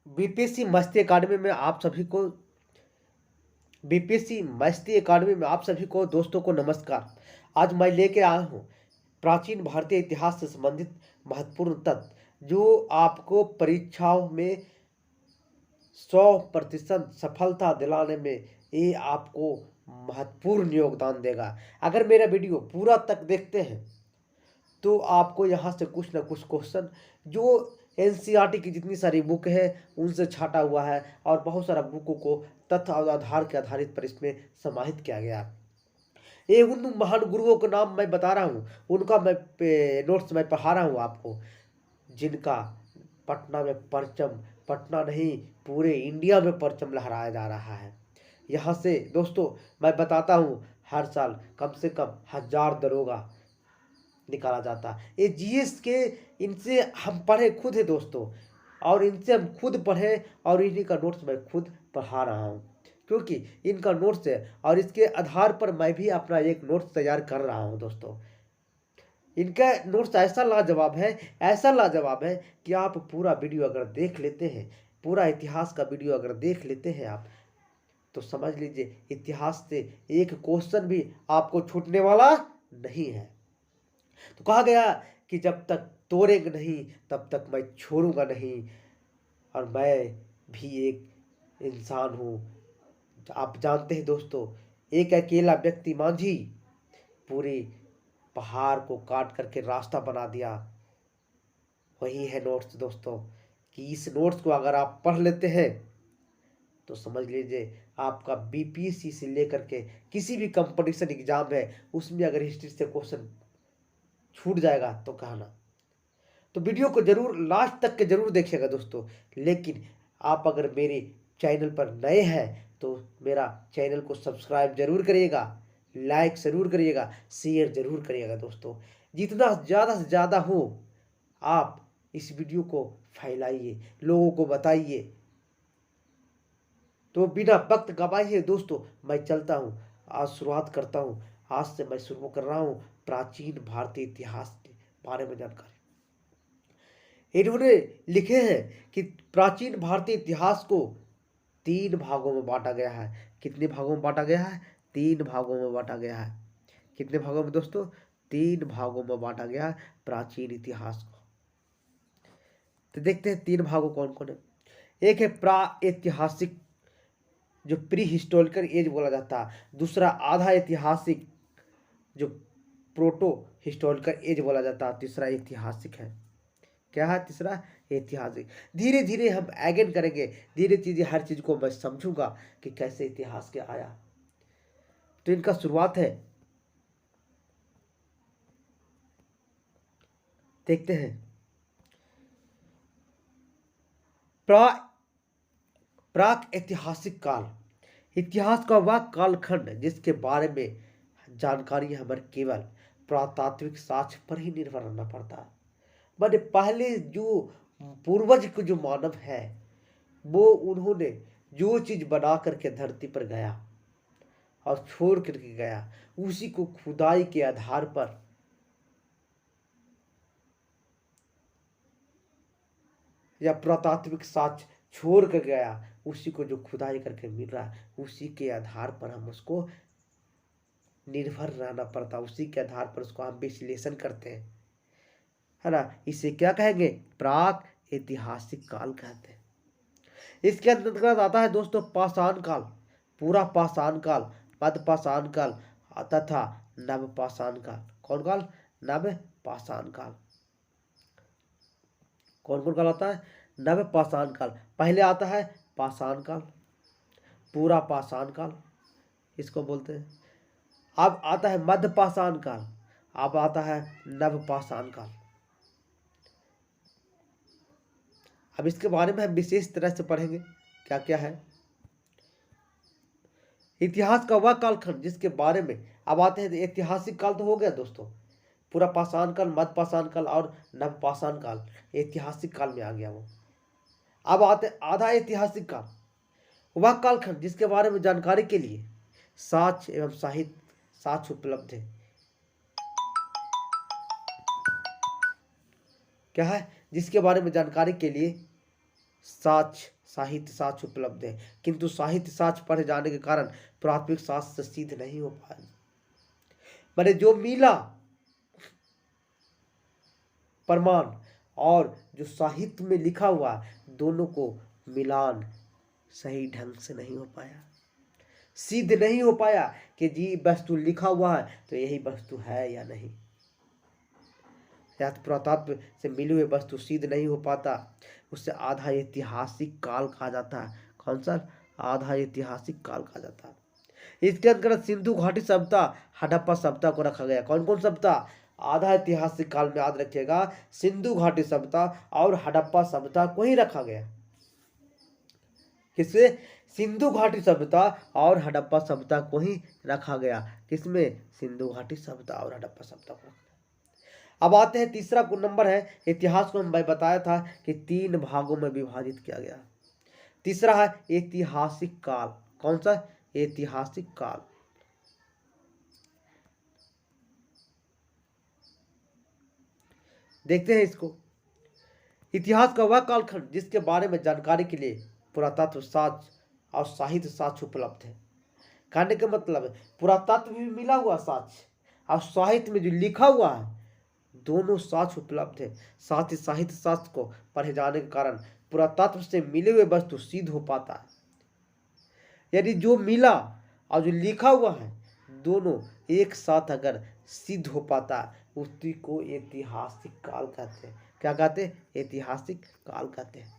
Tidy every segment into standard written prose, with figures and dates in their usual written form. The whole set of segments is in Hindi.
बीपीएससी मस्ती अकादमी में आप सभी को बीपीएससी मस्ती अकादमी में आप सभी को दोस्तों को नमस्कार। आज मैं लेके आया हूँ प्राचीन भारतीय इतिहास से संबंधित महत्वपूर्ण तथ्य जो आपको परीक्षाओं में 100% सफलता दिलाने में ये आपको महत्वपूर्ण योगदान देगा। अगर मेरा वीडियो पूरा तक देखते हैं तो आपको यहाँ से कुछ ना कुछ क्वेश्चन जो एनसीईआरटी की जितनी सारी बुक है उनसे छाटा हुआ है और बहुत सारा बुकों को तथ्य और आधार के आधारित पर इसमें समाहित किया गया। ये उन महान गुरुओं का नाम मैं बता रहा हूँ, उनका मैं नोट्स मैं पढ़ा रहा हूँ आपको, जिनका पटना में परचम, पटना नहीं पूरे इंडिया में परचम लहराया जा रहा है। यहाँ से दोस्तों मैं बताता हूँ हर साल कम से कम 1000 दरोगा निकाला जाता है। ये जीएस के इनसे हम पढ़े खुद है दोस्तों, और इनसे हम खुद पढ़े और इन्हीं का नोट्स मैं खुद पढ़ा रहा हूँ, क्योंकि इनका नोट्स है और इसके आधार पर मैं भी अपना एक नोट्स तैयार कर रहा हूँ दोस्तों। इनका नोट्स ऐसा लाजवाब है, ऐसा लाजवाब है कि आप पूरा वीडियो अगर देख लेते हैं, पूरा इतिहास का वीडियो अगर देख लेते हैं आप, तो समझ लीजिए इतिहास से एक क्वेश्चन भी आपको छूटने वाला नहीं है। तो कहा गया कि जब तक तोड़ेंगे नहीं तब तक मैं छोड़ूंगा नहीं, और मैं भी एक इंसान हूँ। आप जानते हैं दोस्तों, एक अकेला व्यक्ति मांझी पूरे पहाड़ को काट करके रास्ता बना दिया। वही है नोट्स दोस्तों, कि इस नोट्स को अगर आप पढ़ लेते हैं तो समझ लीजिए आपका बीपीएससी से लेकर के किसी भी कंपटीशन एग्जाम है उसमें अगर हिस्ट्री से क्वेश्चन छूट जाएगा तो कहना। तो वीडियो को जरूर लास्ट तक के जरूर देखिएगा दोस्तों। लेकिन आप अगर मेरे चैनल पर नए हैं तो मेरा चैनल को सब्सक्राइब जरूर करिएगा, लाइक जरूर करिएगा, शेयर जरूर करिएगा दोस्तों। जितना ज़्यादा से ज़्यादा हो आप इस वीडियो को फैलाइए, लोगों को बताइए। तो बिना वक्त गवाए दोस्तों मैं चलता हूँ, आज शुरुआत करता हूँ। आज से मैं शुरू कर रहा हूँ प्राचीन भारतीय इतिहास के बारे में जानकारी। इन्होंने लिखे हैं कि प्राचीन भारतीय इतिहास को 3 भागों में बांटा गया है। कितने भागों में बांटा गया है? 3 भागों में बांटा गया है। कितने भागों में दोस्तों? 3 भागों में बांटा गया है प्राचीन इतिहास को। तो देखते हैं 3 भागों कौन कौन है। एक है प्राऐतिहासिक, जो प्री हिस्टोरिकल एज बोला जाता है। दूसरा आधा ऐतिहासिक, जो प्रोटो हिस्टोरिकल एज बोला जाता है। तीसरा ऐतिहासिक है। क्या है तीसरा? ऐतिहासिक। धीरे धीरे हम अगेन करेंगे, धीरे धीरे हर चीज को मैं समझूंगा कि कैसे इतिहास के आया। तो इनका शुरुआत है, देखते हैं। प्राक ऐतिहासिक काल, इतिहास का वह कालखंड जिसके बारे में जानकारी हमें केवल पुरातात्विक साक्ष्य पर ही निर्भर रहना पड़ता है। मैंने पहले जो पूर्वज को जो मानव है वो उन्होंने जो चीज बना करके धरती पर गया और छोड़ करके गया, उसी को खुदाई के आधार पर या पुरातात्विक साक्ष्य छोड़ कर गया, उसी को जो खुदाई करके मिल रहा है उसी के आधार पर हम उसको निर्भर रहना पड़ता, उसी के आधार पर उसको हम विश्लेषण करते हैं, है ना। इसे क्या कहेंगे? प्राक ऐतिहासिक काल कहते हैं। इसके अंतर्गत आता है दोस्तों पाषाण काल, पूरा पाषाण काल, मध्य पाषाण काल तथा नव पाषाण काल। कौन काल? नव पाषाण काल। कौन कौन काल आता है? नव पाषाण काल। पहले आता है पाषाण काल, पूरा पाषाण काल इसको बोलते हैं। अब आता है मध्य पाषाण काल, अब आता है नव पाषाण काल। अब इसके बारे में हम विशेष तरह से पढ़ेंगे क्या क्या है। इतिहास का वह कालखंड जिसके बारे में, अब आते हैं ऐतिहासिक काल तो हो गया दोस्तों, पूरा पाषाण काल, मध्य पाषाण काल और नव पाषाण काल ऐतिहासिक काल में आ गया वो। अब आते आधा ऐतिहासिक काल, वह कालखंड जिसके बारे में जानकारी के लिए साक्ष्य एवं साक्ष्य उपलब्ध है। क्या है? जिसके बारे में जानकारी के लिए साहित्य साक्ष्य उपलब्ध है, किंतु साहित्य साक्ष्य पढ़े जाने के कारण पुरातात्विक साक्ष्य से सिद्ध नहीं हो पाए। मैंने जो मिला प्रमाण और जो साहित्य में लिखा हुआ, दोनों को मिलान सही ढंग से नहीं हो पाया, सिद्ध नहीं हो पाया कि जी वस्तु लिखा हुआ है तो यही वस्तु है या नहीं। या तो पुरातत्व से मिली हुई वस्तु सिद्ध नहीं हो पाता, उससे आधा ऐतिहासिक काल कहा जाता है। कौन सा? आधा ऐतिहासिक काल कहा जाता है। इसके अंतर्गत सिंधु घाटी सभ्यता, हड़प्पा सभ्यता को रखा गया। कौन कौन सभ्यता? आधा ऐतिहासिक काल में याद रखिएगा, सिंधु घाटी सभ्यता और हड़प्पा सभ्यता को ही रखा गया। किससे? सिंधु घाटी सभ्यता और हड़प्पा सभ्यता को ही रखा गया। किसमें? सिंधु घाटी सभ्यता और हड़प्पा सभ्यता को। अब आते हैं तीसरा नंबर है, इतिहास को मैं बताया था कि 3 भागों में विभाजित किया गया। तीसरा है ऐतिहासिक काल। कौन सा? ऐतिहासिक काल। देखते हैं इसको। इतिहास का वह कालखंड जिसके बारे में जानकारी के लिए पुरातत्व साक्ष्य और साहित्य साक्ष्य उपलब्ध है। कहने का मतलब है पुरातत्व में मिला हुआ साक्ष्य और साहित्य में जो लिखा हुआ है, दोनों साक्ष्य उपलब्ध है। साथ ही साहित्य साक्ष्य को पढ़े जाने के कारण पुरातत्व से मिले हुए वस्तु सिद्ध हो पाता है। यदि जो मिला और जो लिखा हुआ है, दोनों एक साथ अगर सिद्ध हो पाता है, उसी को ऐतिहासिक काल कहते हैं। क्या कहते हैं? ऐतिहासिक काल कहते हैं।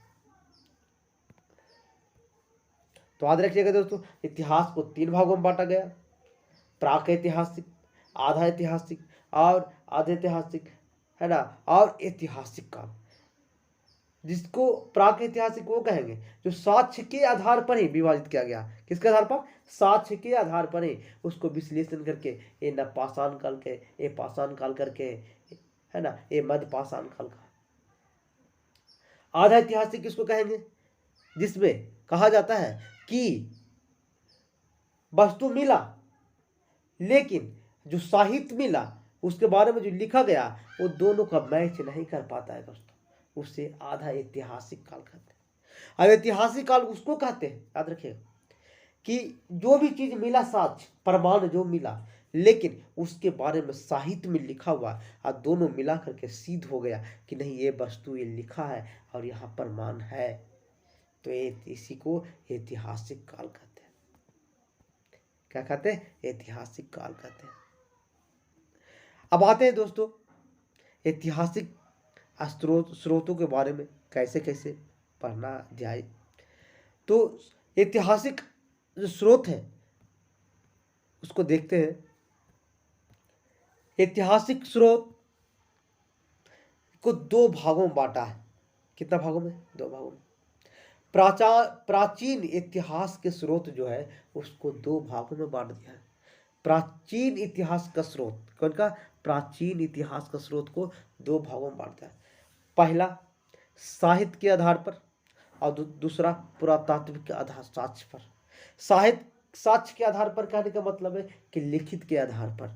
तो याद रखिएगा दोस्तों, इतिहास को 3 भागों में बांटा गया, प्राक ऐतिहासिक, आधा ऐतिहासिक और आधे ऐतिहासिक, है ना, और ऐतिहासिक काल। जिसको प्राक ऐतिहासिक वो कहेंगे जो साक्ष्य के आधार पर ही विभाजित किया गया। किसके आधार पर? साक्ष्य के आधार पर ही उसको विश्लेषण करके, ये नवपाषाण काल के, ये पाषाण काल करके, है ना, ये मध्य पाषाण काल का। आधा ऐतिहासिक किसको कहेंगे? जिसमें कहा जाता है कि वस्तु मिला लेकिन जो साहित्य मिला उसके बारे में जो लिखा गया वो दोनों का मैच नहीं कर पाता है दोस्तों, उसे आधा ऐतिहासिक काल कहते हैं। अब ऐतिहासिक काल उसको कहते हैं, याद रखिएगा, कि जो भी चीज मिला, साक्ष्य प्रमाण जो मिला, लेकिन उसके बारे में साहित्य में लिखा हुआ और दोनों मिला करके सिद्ध हो गया कि नहीं ये वस्तु ये लिखा है और यहाँ प्रमाण है, तो इसी को ऐतिहासिक काल कहते हैं। क्या कहते हैं? ऐतिहासिक काल कहते हैं। अब आते हैं दोस्तों ऐतिहासिक स्रोतों के बारे में, कैसे कैसे पढ़ना अध्याय। तो ऐतिहासिक जो स्रोत है उसको देखते हैं। ऐतिहासिक स्रोत को 2 भागों में बांटा है। कितना भागों में? 2 भागों में। प्राचीन इतिहास के स्रोत जो है उसको 2 भागों में बांट दिया है। प्राचीन इतिहास का स्रोत, कौन का? प्राचीन इतिहास का स्रोत को 2 भागों में बांट दिया है। पहला साहित्य के आधार पर और दूसरा पुरातात्विक के आधार साक्ष्य पर। साहित्य साक्ष्य के आधार पर कहने का मतलब है कि लिखित के आधार पर,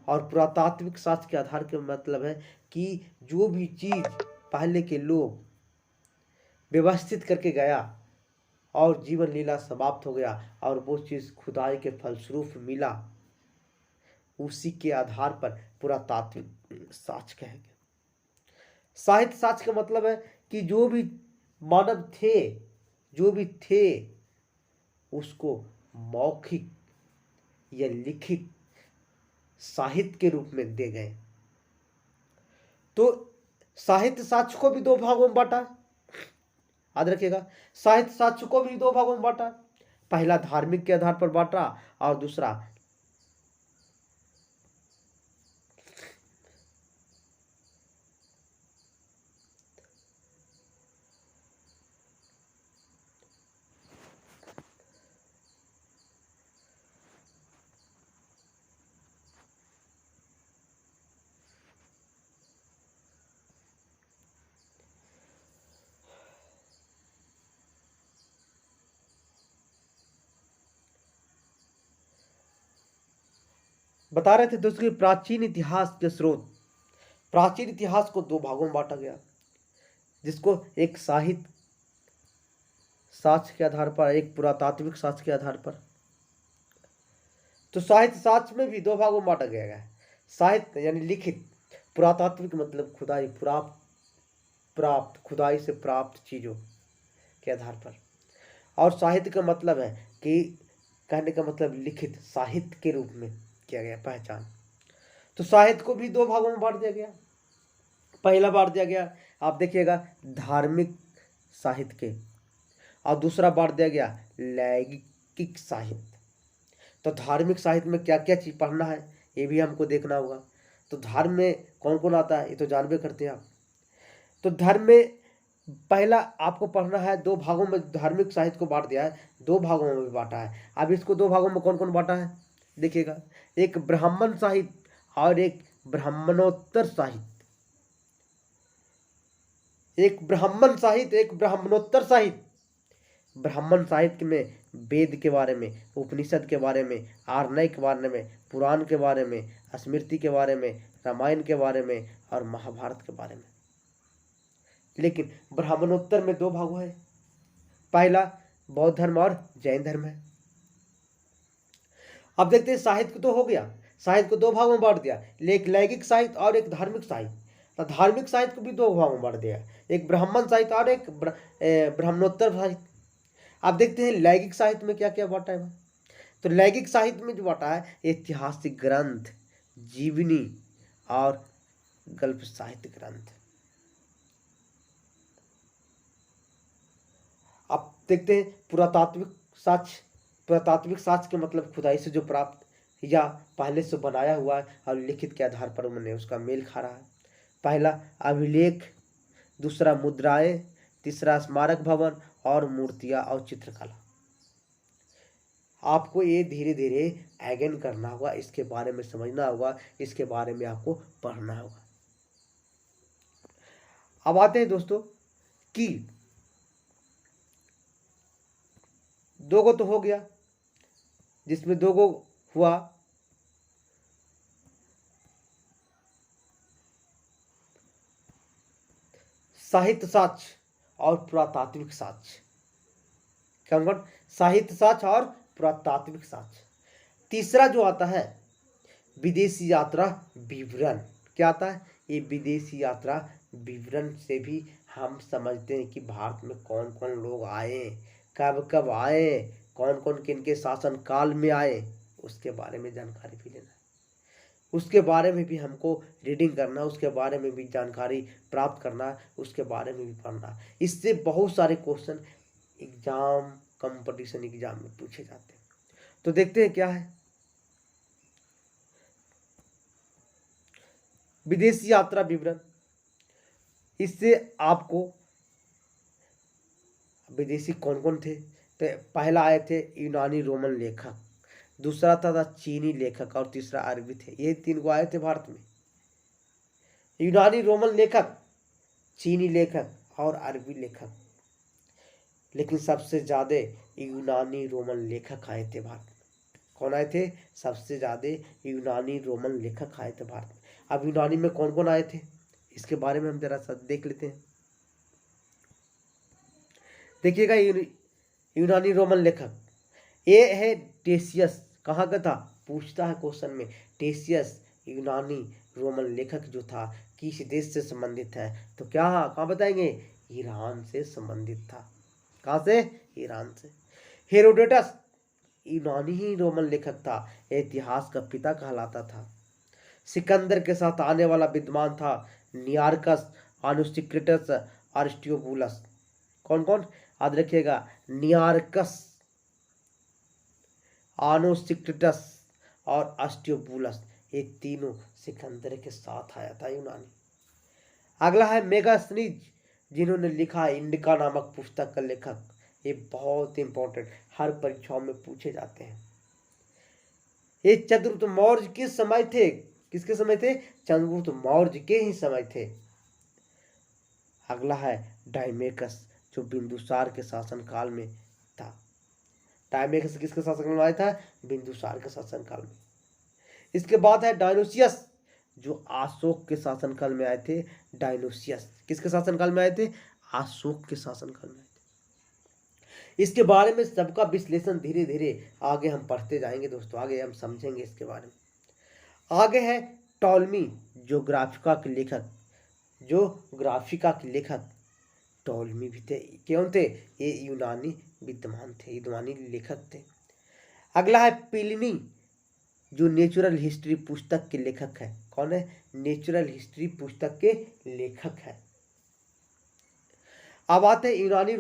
और पुरातात्विक साक्ष्य के आधार के मतलब है कि जो भी चीज पहले के लोग व्यवस्थित करके गया और जीवन लीला समाप्त हो गया और वो चीज खुदाई के फलस्वरूप मिला, उसी के आधार पर पुरातात्विक साक्ष्य कहेंगे। साहित्य साक्ष्य का मतलब है कि जो भी मानव थे, जो भी थे, उसको मौखिक या लिखित साहित्य के रूप में दे गए। तो साहित्य साक्ष्य को भी 2 भागों में बांटा, याद रखिएगा। साहित्य साक्ष्य को भी 2 भागों में बांटा। पहला धार्मिक के आधार पर बांटा और दूसरा बता रहे थे दोस्तों कि प्राचीन इतिहास के स्रोत। प्राचीन इतिहास को 2 भागों में बांटा गया, जिसको एक साहित्य साक्ष्य के आधार पर, एक पुरातात्विक साक्ष्य के आधार पर। तो साहित्य साक्ष्य में भी दो भागों में बांटा गया है। साहित्य यानी लिखित, पुरातात्विक मतलब खुदाई, प्राप्त खुदाई से प्राप्त चीजों के आधार पर, और साहित्य का मतलब है कि कहने का मतलब लिखित साहित्य के रूप में किया गया पहचान। तो साहित्य को भी दो भागों में बांट दिया गया। पहला बांट दिया गया, आप देखिएगा, धार्मिक साहित्य के, और दूसरा बांट दिया गया लैंगिक साहित्य। तो धार्मिक साहित्य में क्या क्या चीज पढ़ना है ये भी हमको देखना होगा। तो धर्म में कौन कौन आता है ये तो जानबे करते हैं आप। तो धर्म में पहला आपको पढ़ना है, दो भागों में धार्मिक साहित्य को बांट दिया है, दो भागों में भी बांटा है। अब इसको दो भागों में कौन कौन बांटा है देखिएगा, एक ब्राह्मण साहित्य और एक ब्राह्मणोत्तर साहित्य। एक ब्राह्मण साहित्य, एक ब्राह्मणोत्तर साहित्य। ब्राह्मण साहित्य में वेद के बारे में, उपनिषद के बारे में, आरण्य के बारे में, पुराण के बारे में, स्मृति के बारे में, रामायण के बारे में और महाभारत के बारे में। लेकिन ब्राह्मणोत्तर में दो भाग है, पहला बौद्ध धर्म और जैन धर्म है। अब देखते हैं, साहित्य तो हो गया, साहित्य को दो भागों में बांट दिया, एक लैंगिक साहित्य और एक धार्मिक साहित्य। तो धार्मिक साहित्य को भी दो भागों में बांट दिया, एक ब्राह्मण साहित्य और एक ब्राह्मणोत्तर साहित्य। आप देखते हैं लैंगिक साहित्य में क्या क्या बांटा है। तो लैंगिक साहित्य में जो बांटा है, ऐतिहासिक ग्रंथ, जीवनी और गल्प साहित्य ग्रंथ। आप देखते हैं पुरातात्विक साक्ष्य। पुरातात्विक साक्ष्य के मतलब खुदाई से जो प्राप्त या पहले से बनाया हुआ है और लिखित के आधार पर उन्होंने उसका मेल खा रहा है। पहला अभिलेख, दूसरा मुद्राएं, तीसरा स्मारक भवन और मूर्तियां और चित्रकला। आपको ये धीरे धीरे अध्ययन करना होगा, इसके बारे में समझना होगा, इसके बारे में आपको पढ़ना होगा। अब आते हैं दोस्तों कि दो गो तो हो गया, जिसमें दो गो हुआ साहित्य साक्ष्य और पुरातात्विक साक्ष्य। क्या साहित्य साक्ष्य और पुरातात्विक साक्ष्य। तीसरा जो आता है विदेशी यात्रा विवरण। क्या आता है, ये विदेशी यात्रा विवरण से भी हम समझते हैं कि भारत में कौन कौन लोग आए, कब कब आए, कौन कौन किनके शासन काल में आए, उसके बारे में जानकारी भी लेना है। उसके बारे में भी हमको रीडिंग करना, उसके बारे में भी जानकारी प्राप्त करना, उसके बारे में भी पढ़ना। इससे बहुत सारे क्वेश्चन एग्जाम, कंपटीशन एग्जाम में पूछे जाते हैं। तो देखते हैं क्या है विदेशी यात्रा विवरण। इससे आपको विदेशी कौन कौन थे, तो पहला आए थे यूनानी रोमन लेखक, दूसरा था चीनी लेखक और तीसरा अरबी थे। ये तीन को आए थे भारत में, यूनानी रोमन लेखक, चीनी लेखक और अरबी लेखक। लेकिन सबसे ज्यादा यूनानी रोमन लेखक आए थे भारत में। कौन आए थे, सबसे ज्यादा यूनानी रोमन लेखक आए थे भारत में। अब यूनानी में कौन कौन आए थे इसके बारे में हम जरा सा देख लेते हैं। देखिएगा यूनानी रोमन लेखक, ये है टेसियस। कहाँ का था, पूछता है क्वेश्चन में, टेसियस यूनानी रोमन लेखक जो था किस देश से संबंधित है, तो क्या कहाँ बताएंगे, ईरान से संबंधित था। कहाँ से, ईरान से। हेरोडोटस यूनानी ही रोमन लेखक था, इतिहास का पिता कहलाता था। सिकंदर के साथ आने वाला विद्वान था नियारकस, अनुसिक्रिटस, अरिस्टोबुलस। कौन कौन याद रखिएगा, नियारकस, आनुसिक्रिटस और अस्टियोबुलस, ये तीनों सिकंदर के साथ आया था यूनानी। अगला है मेगास्थनीज, जिन्होंने लिखा इंडिका नामक पुस्तक का लेखक। ये बहुत इंपॉर्टेंट, हर परीक्षाओं में पूछे जाते हैं। ये चंद्रगुप्त मौर्य किस समय थे, किसके समय थे, चंद्रगुप्त मौर्य के ही समय थे। अगला है डायमेकस, जो बिंदुसार के शासनकाल में था। डायमेकस किसके शासनकाल में आया था, बिंदुसार के शासनकाल में। इसके बाद है डायनोसियस, जो अशोक के शासनकाल में आए थे। डायनोसियस किसके शासनकाल में आए थे, अशोक के शासनकाल में आए इसके बारे में सबका विश्लेषण धीरे धीरे आगे हम पढ़ते जाएंगे दोस्तों, आगे हम समझेंगे इसके बारे में। आगे है टॉलमी ज्योग्राफिका के लेखक, ज्योग्राफिका के लेखक टॉलमी भी थे। कौन थे? ये यूनानी विद्वान थे, यूनानी लेखक थे। अगला है प्लिनी, जो नेचुरल हिस्ट्री पुस्तक के लेखक है। कौन है? नेचुरल हिस्ट्री पुस्तक के लेखक है। अब आते हैं यूनानी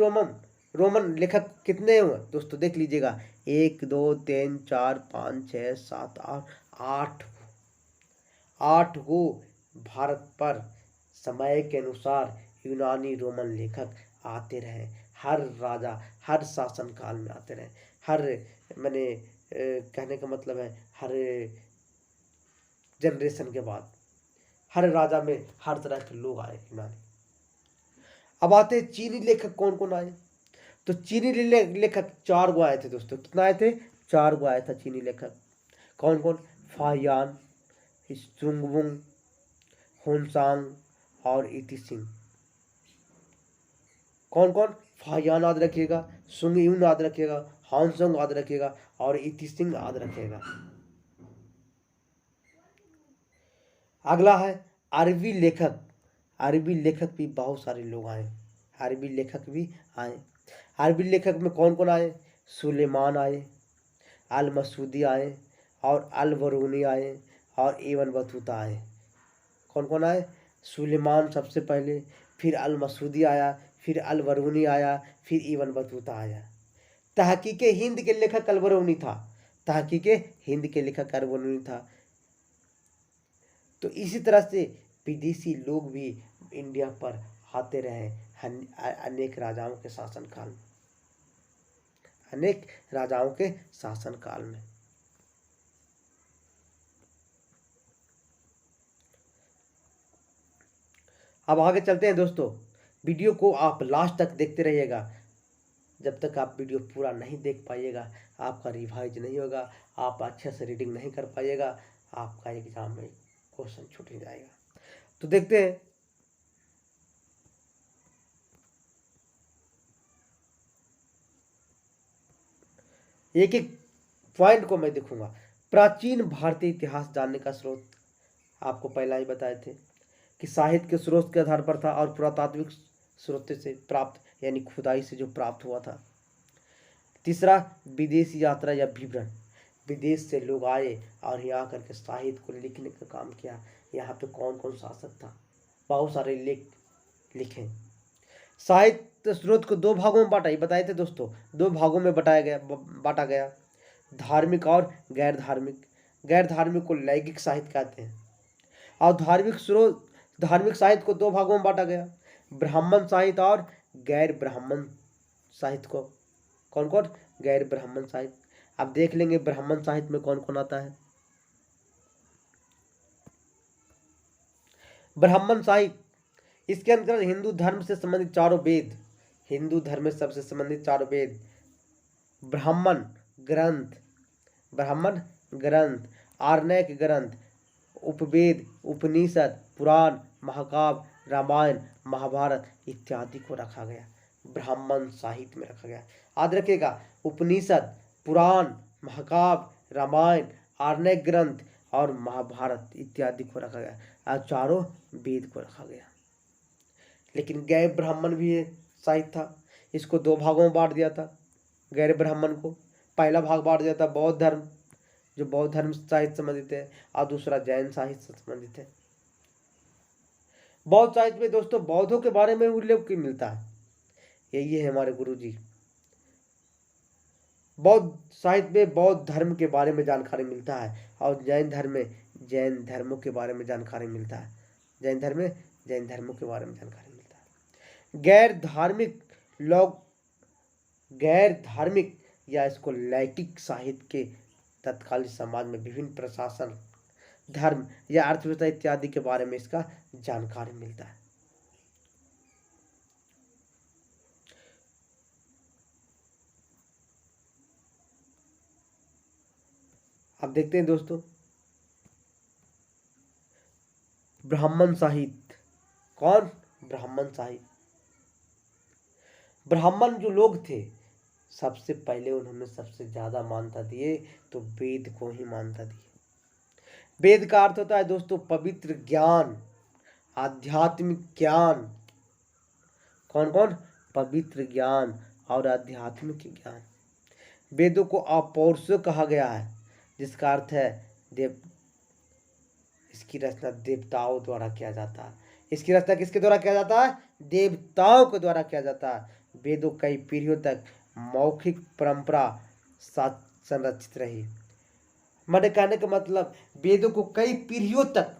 रोमन लेखक कितने हुए दोस्तों, देख लीजिएगा, 1 2 3 4 5 6 7 8 8 गो भारत पर समय के अनुसार यूनानी रोमन लेखक आते रहे। हर राजा, हर शासन काल में आते रहे। हर मैंने कहने का मतलब है हर जनरेशन के बाद हर राजा में हर तरह के लोग आए यूनानी। अब आते हैं चीनी लेखक कौन कौन आए। तो चीनी लेखक 4 गो आए थे दोस्तों। कितना आए थे? 4 गो आया था चीनी लेखक। कौन कौन? फाहियान, सुंगवुंग, होनसांग और इति सिंह। कौन कौन? फाहियान याद रखिएगा, सुंगयून याद रखिएगा, हानसोंग याद रखिएगा और इति सिंह याद रखिएगा। अगला है अरबी लेखक। अरबी लेखक भी बहुत सारे लोग आए, अरबी लेखक भी आए। अरबी लेखक में कौन कौन आए? सुलेमान आए, अल मसूदी आए और अल बरूनी आए और इब्न बतूता आए। कौन कौन आए? सुलेमान सबसे पहले, फिर अल मसूदी आया, फिर अल बरूनी आया, फिर इब्न बतूता आया। तहकीक हिंद के लेखक अल बरूनी था, तहकीक हिंद के लेखक अल बरूनी था। तो इसी तरह से विदेशी लोग भी इंडिया पर आते रहे अनेक राजाओं के शासनकाल में, अनेक राजाओं के शासनकाल में। अब आगे चलते हैं दोस्तों। वीडियो को आप लास्ट तक देखते रहिएगा। जब तक आप वीडियो पूरा नहीं देख पाइएगा आपका रिवाइज नहीं होगा, आप अच्छे से रीडिंग नहीं कर पाइएगा, आपका एग्जाम में क्वेश्चन छूट ही जाएगा। तो देखते हैं। एक एक पॉइंट को मैं देखूंगा। प्राचीन भारतीय इतिहास जानने का स्रोत आपको पहला ही बताए थे कि साहित्य के स्रोत के आधार पर था और पुरातात्विक स्रोत से प्राप्त, यानी खुदाई से जो प्राप्त हुआ था। तीसरा, विदेशी यात्रा या विवरण, विदेश से लोग आए और यहाँ करके साहित्य को लिखने का काम किया। यहाँ पे कौन कौन शासक था, बहुत सारे लेख लिखे। साहित्य स्रोत को 2 भागों में बांटा, ये बताए थे दोस्तों, 2 भागों में बांटा गया, धार्मिक और गैर धार्मिक। गैर धार्मिक को लैंगिक साहित्य कहते हैं। और धार्मिक साहित्य को 2 भागों में बांटा गया, ब्राह्मण साहित्य और गैर ब्राह्मण साहित्य को। कौन कौन? गैर ब्राह्मण साहित्य। अब देख लेंगे ब्राह्मण साहित्य में कौन कौन आता है। ब्राह्मण साहित्य, इसके अंतर्गत हिंदू धर्म से संबंधित 4 वेद, हिंदू धर्म से सबसे संबंधित 4 वेद, ब्राह्मण ग्रंथ, आरण्यक ग्रंथ, उपवेद, उपनिषद, पुराण, महाकाव्य, रामायण, महाभारत इत्यादि को रखा गया, ब्राह्मण साहित्य में रखा गया। याद रखिएगा, उपनिषद, पुराण, महाकाव्य, रामायण, आरण्यक ग्रंथ और महाभारत इत्यादि को रखा गया, और 4 वेद को रखा गया। लेकिन गैर ब्राह्मण भी साहित्य था, इसको 2 भागों में बांट दिया था। गैर ब्राह्मण को पहला भाग बांट दिया था बौद्ध धर्म, जो बौद्ध धर्म साहित्य संबंधित है, और दूसरा जैन साहित्य से संबंधित है। बौद्ध साहित्य में दोस्तों बौद्धों के बारे में उल्लेख मिलता है, यही है हमारे गुरु जी। बौद्ध साहित्य में बौद्ध धर्म के बारे में जानकारी मिलता है, और जैन धर्म में जैन धर्मों के बारे में जानकारी मिलता है, जैन धर्म में जैन धर्मों के बारे में जानकारी मिलता है। गैर धार्मिक या इसको लैंगिक साहित्य के तत्कालीन समाज में विभिन्न प्रशासन, धर्म या अर्थव्यवस्था इत्यादि के बारे में इसका जानकारी मिलता है। अब देखते हैं दोस्तों, ब्राह्मण साहित्य। कौन? ब्राह्मण साहित्य। ब्राह्मण जो लोग थे सबसे पहले उन्होंने सबसे ज़्यादा मान्यता दिए तो वेद को ही मान्यता दी। वेद का अर्थ होता है दोस्तों पवित्र ज्ञान, आध्यात्मिक ज्ञान। कौन कौन? पवित्र ज्ञान और आध्यात्मिक ज्ञान। वेदों को अपौरुष कहा गया है, जिसका अर्थ है देव। इसकी रचना देवताओं द्वारा किया जाता है। इसकी रचना किसके द्वारा किया जाता है? देवताओं के द्वारा किया जाता है। वेदों कई पीढ़ियों तक मौखिक परंपरा साथ संरक्षित रही। मैंने कहने का मतलब वेदों को कई पीढ़ियों तक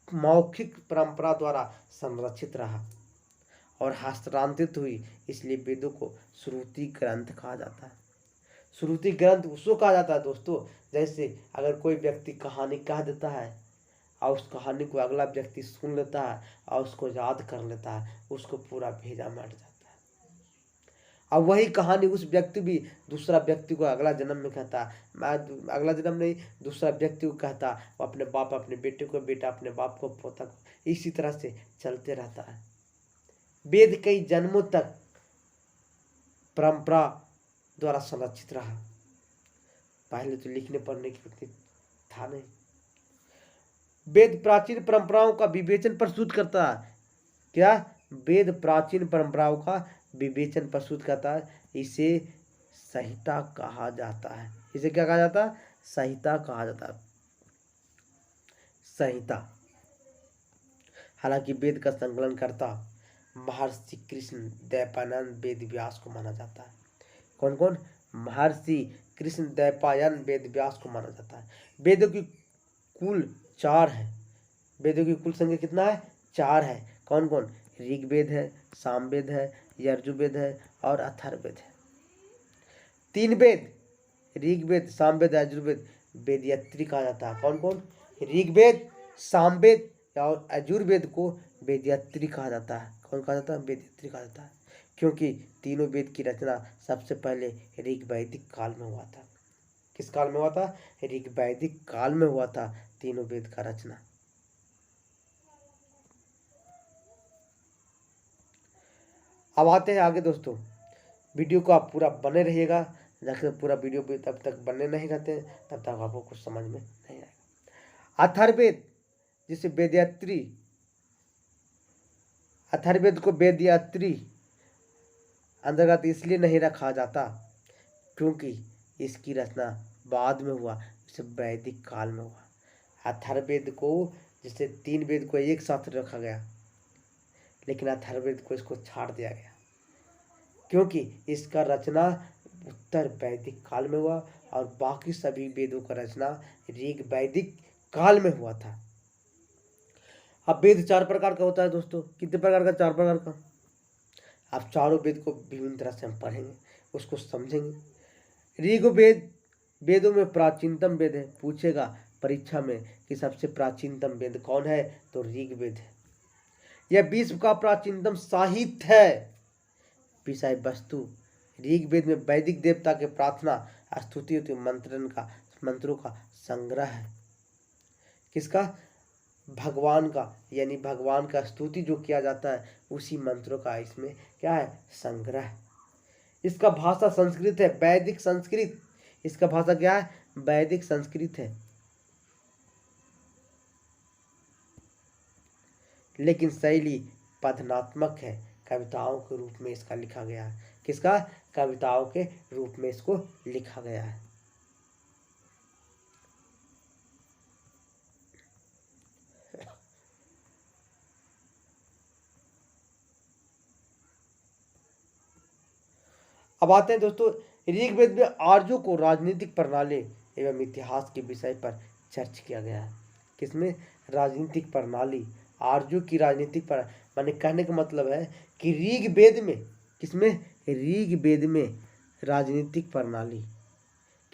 मौखिक परंपरा द्वारा संरक्षित रहा और हस्तांतरित हुई, इसलिए वेदों को श्रुति ग्रंथ कहा जाता है। श्रुति ग्रंथ उसको कहा जाता है दोस्तों, जैसे अगर कोई व्यक्ति कहानी कह देता है और उस कहानी को अगला व्यक्ति सुन लेता है और उसको याद कर लेता है, उसको पूरा भेजा मिट जाता है। अब वही कहानी उस व्यक्ति भी दूसरा व्यक्ति को अगला जन्म में कहता है, अगला जन्म नहीं, दूसरा व्यक्ति को कहता, वो अपने बाप अपने बेटे को, बेटा अपने बाप को, पोता को, इसी तरह से चलते रहता है। वेद कई जन्मों तक परंपरा द्वारा संरक्षित रहा। पहले तो लिखने पढ़ने की उतनी था नहीं। वेद प्राचीन परंपराओं का विवेचन प्रस्तुत करता है। क्या? वेद प्राचीन परंपराओं का विवेचन प्रस्तुत करता है। इसे संहिता कहा जाता है। इसे क्या कहा जाता है? संहिता कहा जाता है। संहिता। हालांकि वेद का संकलन करता महर्षि कृष्ण द्वैपायन वेद व्यास को माना जाता है। कौन कौन? महर्षि कृष्ण द्वैपायन वेद व्यास को माना जाता है। वेदों की कुल 4 है। वेदों की कुल संख्या कितना है? 4 है। कौन कौन? ऋग्वेद है, सामवेद है, यजुर्वेद है और अथर्ववेद है। 3 वेद, ऋग्वेद, सामवेद, यजुर्वेद, वेदयत्री कहा जाता है। कौन कौन? ऋग्वेद, सामवेद और यजुर्वेद को वेदयत्री कहा जाता है। कौन कहा जाता है? वेदयत्री कहा जाता है, क्योंकि तीनों वेद की रचना सबसे पहले ऋग्वैदिक काल में हुआ था। किस काल में हुआ था? ऋग्वैदिक काल में हुआ था तीनों वेद का रचना। अब आते हैं आगे दोस्तों। वीडियो को आप पूरा बने रहिएगा। जब पूरा वीडियो भी तब तक बने नहीं रहते तब तक आपको कुछ समझ में नहीं आएगा। अथर्ववेद, जिसे वेदयत्री, अथर्ववेद को वेदयत्री अंतर्गत इसलिए नहीं रखा जाता क्योंकि इसकी रचना बाद में हुआ, इसे वैदिक काल में हुआ। अथर्ववेद को, जिसे 3 वेद को एक साथ रखा गया, लेकिन अथर्ववेद को इसको छाड़ दिया गया क्योंकि इसका रचना उत्तर वैदिक काल में हुआ और बाकी सभी वेदों का रचना ऋग वैदिक काल में हुआ था। अब वेद 4 प्रकार का होता है दोस्तों। कितने प्रकार का? 4 प्रकार का। आप चारों वेद को विभिन्न तरह से हम पढ़ेंगे, उसको समझेंगे। ऋग्वेद वेदों में प्राचीनतम वेद है। पूछेगा परीक्षा में कि सबसे प्राचीनतम वेद कौन है, तो ऋग्वेद है। यह विश्व का प्राचीनतम साहित्य है। विषय वस्तु, ऋग्वेद में वैदिक देवता के प्रार्थना, स्तुति, मंत्रों का संग्रह है। किसका? भगवान का, यानी भगवान का स्तुति जो किया जाता है उसी मंत्रों का इसमें क्या है? संग्रह। इसका भाषा संस्कृत है, वैदिक संस्कृत। इसका भाषा क्या है? वैदिक संस्कृत है। लेकिन शैली पठनात्मक है, कविताओं के रूप में इसका लिखा गया है। किसका? कविताओं के रूप में इसको लिखा गया है। अब आते हैं दोस्तों, ऋग्वेद में आर्यों को राजनीतिक प्रणाली एवं इतिहास के विषय पर चर्चा किया गया है। किसमें? राजनीतिक प्रणाली, आर्यों की राजनीतिक पर, माने कहने का मतलब है कि ऋग्वेद में, किसमें? ऋग्वेद में राजनीतिक प्रणाली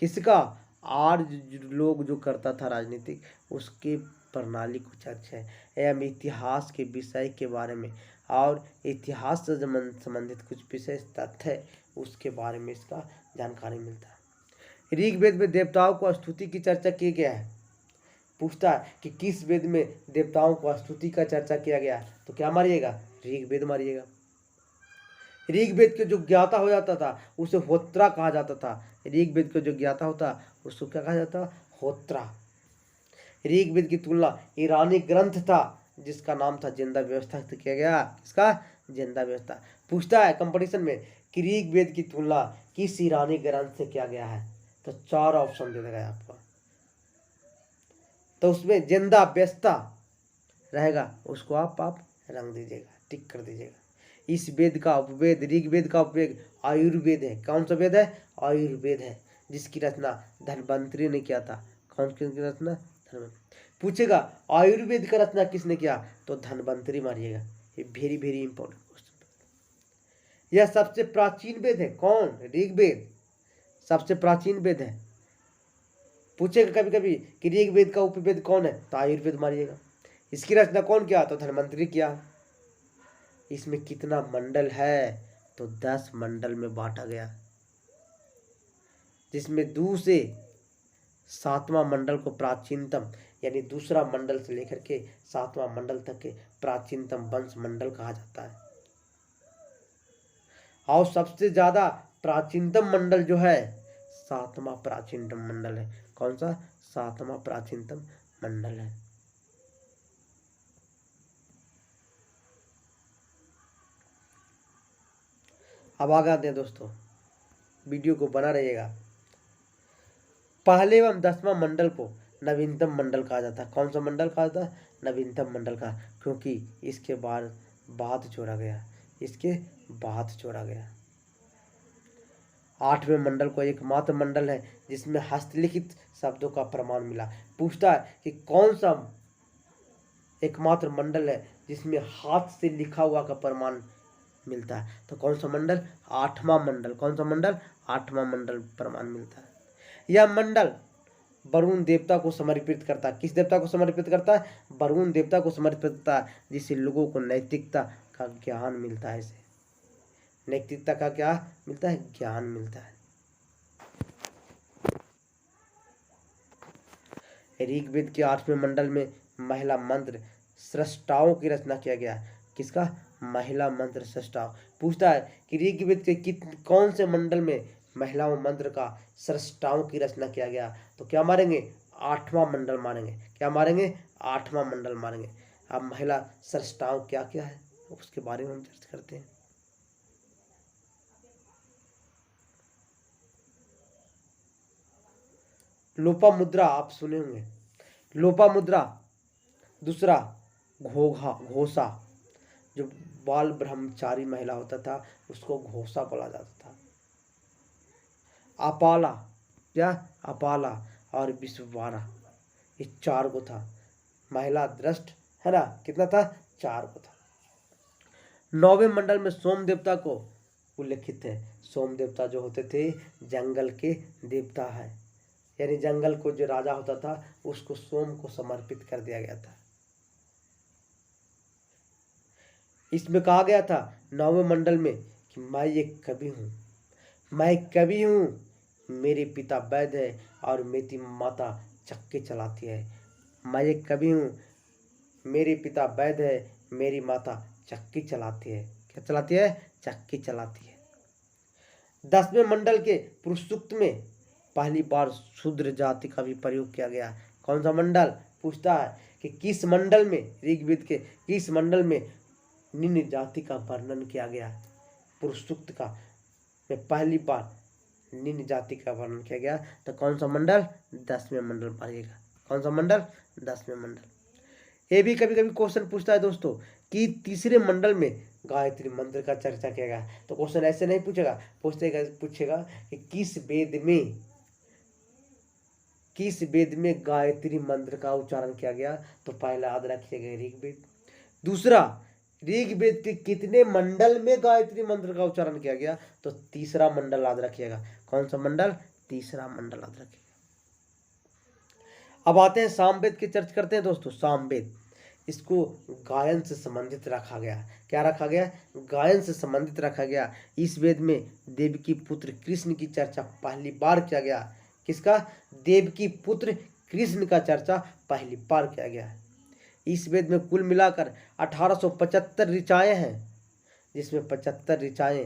किसका? आर्य लोग जो करता था राजनीतिक, उसके प्रणाली को चर्चा है एवं इतिहास के विषय के बारे में और इतिहास से संबंधित कुछ विशेष तथ्य है उसके बारे में इसका जानकारी मिलता है। ऋग्वेद में देवताओं को स्तुति की चर्चा की गया है। पूछता है कि किस वेद में देवताओं को स्तुति का चर्चा किया गया, तो क्या मारिएगा? ऋग्वेद मारिएगा। ऋग्वेद के जो ज्ञाता हो जाता था उसे होत्रा कहा जाता था। ऋग्वेद के जो ज्ञाता होता उसको क्या कहा जाता? होत्रा। ऋग्वेद की तुलना ईरानी ग्रंथ था जिसका नाम था जिंदा व्यवस्था से किया गया। इसका जिंदा व्यवस्था। पूछता है कंपटीशन में कि ऋग्वेद की तुलना किस ईरानी ग्रंथ से किया गया है, तो 4 ऑप्शन दे देगा आपको। तो उसमें जिंदा व्यवस्था रहेगा, उसको आप रंग दीजिएगा, टिक कर दीजिएगा। इस वेद का उपवेद, ऋग्वेद का उपवेद आयुर्वेद है। कौन सा वेद है? आयुर्वेद है, जिसकी रचना धन्वंतरी ने किया था। कौन की रचना? धन्वंतरी। पूछेगा आयुर्वेद का रचना किसने किया, तो धन्वंतरी मारिएगा। ये वेरी वेरी इंपॉर्टेंट क्वेश्चन। यह सबसे प्राचीन वेद है। कौन? ऋग्वेद सबसे प्राचीन वेद है। पूछेगा कभी कभी कि ऋग्वेद का उपवेद कौन है, तो आयुर्वेद मारिएगा। इसकी रचना कौन किया, तो धन्वंतरी किया। इसमें कितना मंडल है, तो 10 मंडल में बांटा गया, जिसमें 2 से 7वां मंडल को प्राचीनतम, यानी दूसरा मंडल से लेकर के 7वां मंडल तक के प्राचीनतम वंश मंडल कहा जाता है। और सबसे ज्यादा प्राचीनतम मंडल जो है 7वां प्राचीनतम मंडल है। कौन सा? 7वां प्राचीनतम मंडल है। अब आगे आते हैं दोस्तों, वीडियो को बना रहिएगा। पहले एवं 10वां मंडल को नवीनतम मंडल कहा जाता है। कौन सा मंडल कहा जाता है? नवीनतम मंडल का, क्योंकि इसके बाद जोड़ा गया, इसके बाद जोड़ा गया। 8वें मंडल को एकमात्र मंडल है जिसमें हस्तलिखित शब्दों का प्रमाण मिला। पूछता है कि कौन सा एकमात्र मंडल है जिसमें हाथ से लिखा हुआ का प्रमाण मिलता है, तो कौन सा मंडल? 8वां मंडल। कौन सा मंडल? 8वां मंडल प्रमाण मिलता है। यह मंडल वरुण देवता को समर्पित करता है। किस देवता को समर्पित करता है? वरुण देवता को समर्पित करता है, जिससे लोगों को नैतिकता का ज्ञान मिलता है। इसे नैतिकता का क्या मिलता है? ज्ञान मिलता है। ऋग्वेद के 8वें मंडल में महिला मंत्र सृष्टाओं की रचना किया गया। किसका? महिला मंत्र सृष्टाओं। पूछता है कि ऋग्वेद के कौन से मंडल में महिलाओं मंत्र का सृष्टाओं की रचना किया गया, तो क्या मारेंगे? 8वां मंडल मारेंगे। क्या मारेंगे? 8वां मंडल मारेंगे। अब महिला सृष्टाओं क्या क्या है उसके बारे में हम चर्चा करते हैं। लोपामुद्रा आप सुने होंगे। लोपामुद्रा। दूसरा घोषा, जो बाल ब्रह्मचारी महिला होता था उसको घोषा बोला जाता था। अपाला, क्या? अपाला और विश्ववारा, ये 4 को था। महिला दृष्ट है ना, कितना था? 4 को था। 9वें मंडल में सोम देवता को उल्लेखित है। सोम देवता जो होते थे जंगल के देवता है, यानी जंगल को जो राजा होता था उसको सोम को समर्पित कर दिया गया था। इसमें कहा गया था 9वें मंडल में कि मैं एक कवि हूँ, मैं कवि हूँ, मेरे पिता वैद्य है और मेरी माता चक्की चलाती है। मैं एक कवि हूँ, मेरे पिता वैद्य है, मेरी माता चक्की चलाती है। क्या चलाती है? चक्की चलाती है। 10वें मंडल के पुरुष सूक्त में पहली बार शूद्र जाति का भी प्रयोग किया गया। कौन सा मंडल? पूछता है कि किस मंडल में, ऋग्वेद के किस मंडल में निम्न जाति का वर्णन किया गया? पुरुष सूक्त का में पहली बार निम्न जाति का वर्णन किया गया, तो कौन सा मंडल? 10वें मंडल पढ़िएगा। कौन सा मंडल? 10वें मंडल। ये भी कभी कभी क्वेश्चन पूछता है दोस्तों कि तीसरे मंडल में गायत्री मंत्र का चर्चा किया गया, तो क्वेश्चन ऐसे नहीं पूछेगा, पूछेगा कि किस वेद में गायत्री मंत्र का उच्चारण किया गया, तो पहला याद रखिएगा ऋग्वेद। दूसरा, ऋग्वेद के कितने मंडल में गायत्री मंत्र का उच्चारण किया गया, तो तीसरा मंडल याद रखिएगा। कौन सा मंडल? तीसरा मंडल याद रखिएगा। अब आते हैं सामवेद की चर्चा करते हैं दोस्तों। सामवेद, इसको गायन से संबंधित रखा गया। क्या रखा गया? गायन से संबंधित रखा गया। इस वेद में देवकी पुत्र कृष्ण की चर्चा पहली बार किया गया। किसका? देवकी पुत्र कृष्ण का चर्चा पहली बार किया गया। इस वेद में कुल मिलाकर 1875 ऋचाएं हैं, जिसमें 75 ऋचाएँ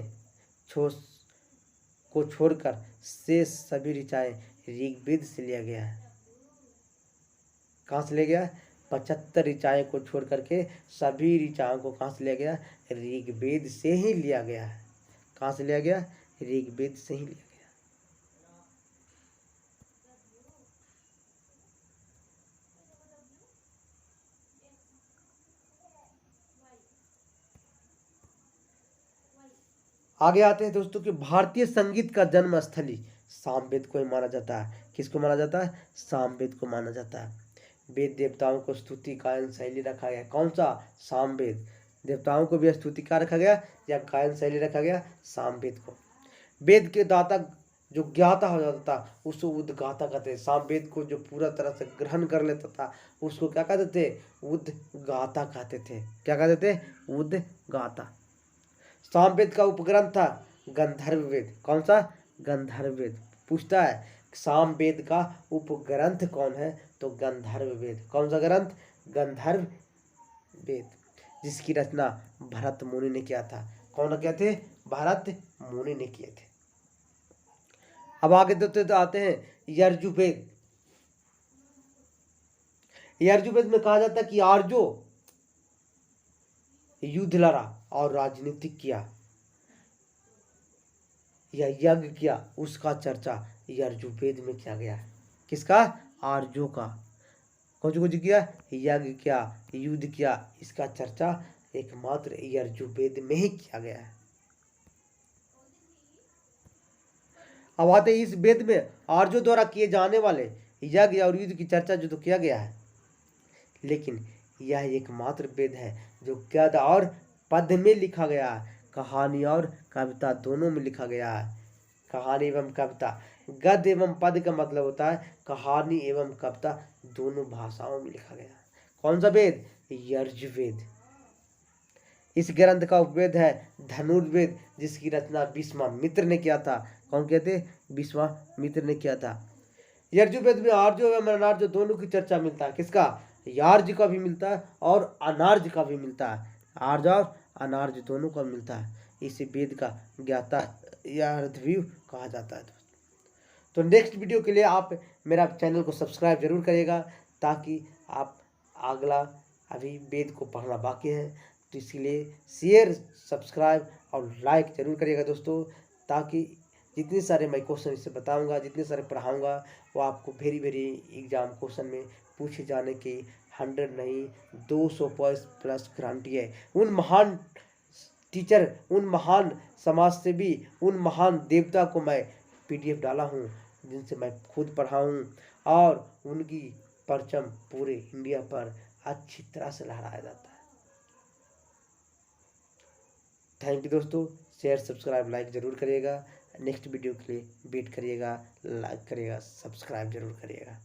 को छोड़कर शेष सभी ऋचाएँ ऋग्वेद से लिया गया है। कहाँ से लिया गया है? 75 ऋचाएँ को छोड़ करके सभी ऋचाओं को कहाँ से लिया गया? ऋग्वेद से ही लिया गया है। कहाँ से लिया गया? ऋग्वेद से ही लिया गया। आगे आते हैं दोस्तों कि भारतीय संगीत का जन्म स्थली सामवेद को ही माना जाता है। किसको माना जाता है? सामवेद को माना जाता है। वेद देवताओं को स्तुति गायन शैली रखा गया। कौन सा? सामवेद। देवताओं को भी स्तुति का रखा गया या गायन शैली रखा गया? सामवेद को। वेद के दाता जो ज्ञाता हो जाता था उसको उद्गाता कहते थे। सामवेद को जो पूरा तरह से ग्रहण कर लेता था उसको क्या कहते थे? उद्गाता कहते थे। क्या कहते थे? उद्गाता। सामवेद का उपग्रंथ था गंधर्व वेद। कौन सा? गंधर्व वेद। पूछता है सामवेद का उपग्रंथ कौन है? तो गंधर्व वेद। कौन सा ग्रंथ? गंधर्व वेद, जिसकी रचना भरत मुनि ने किया था। कौन क्या थे? भरत मुनि ने किए थे। अब आगे तो आते हैं यजुर्वेद। यजुर्वेद में कहा जाता है कि आर्यों युद्ध लड़ा और राजनीतिक किया या यज्ञ किया, उसका चर्चा यजुर्वेद में किया गया है। किसका? आर्यों का। कौन कुछ किया? यज्ञ किया, युद्ध किया, इसका चर्चा एकमात्र यजुर्वेद में ही किया गया है। अब आते इस वेद में आर्यों द्वारा किए जाने वाले यज्ञ और युद्ध की चर्चा जो तो किया गया है, लेकिन यह एकमात्र वेद है जो गद्य और पद्य में लिखा गया है। कहानी और कविता दोनों में लिखा गया है। कहानी एवं कविता, गद्य एवं पद्य का मतलब होता है कहानी एवं कविता दोनों भाषाओं में लिखा गया है। कौन सा वेद? यजुर्वेद। इस ग्रंथ का उपवेद है धनुर्वेद, जिसकी रचना विश्वामित्र ने किया था। कौन कहते? विश्वामित्र ने किया था। यजुर्वेद में आर्यों एवं अनार्यों दोनों की चर्चा मिलता है। किसका? यार्ज का भी मिलता है और अनार्ज का भी मिलता है। आर्य और अनार्य दोनों का मिलता है। इसे वेद का ज्ञाता या अर्थव्यू कहा जाता है। तो नेक्स्ट वीडियो के लिए आप मेरा चैनल को सब्सक्राइब जरूर करिएगा, ताकि आप अगला अभी वेद को पढ़ना बाकी है, तो इसलिए शेयर, सब्सक्राइब और लाइक जरूर करिएगा दोस्तों, ताकि जितने सारे मैं क्वेश्चन इससे बताऊंगा, जितने सारे पढ़ाऊंगा, वो आपको वेरी एग्जाम क्वेश्चन में पूछे जाने की 100 नहीं 200+ गारंटी है। उन महान टीचर, उन महान समाज सेवी, उन महान देवता को मैं PDF डाला हूँ, जिनसे मैं खुद पढ़ा हूँ, और उनकी परचम पूरे इंडिया पर अच्छी तरह से लहराया जाता है। थैंक यू दोस्तों। शेयर, सब्सक्राइब, लाइक जरूर करिएगा। नेक्स्ट वीडियो के लिए वेट करिएगा, लाइक करिएगा, सब्सक्राइब जरूर करिएगा।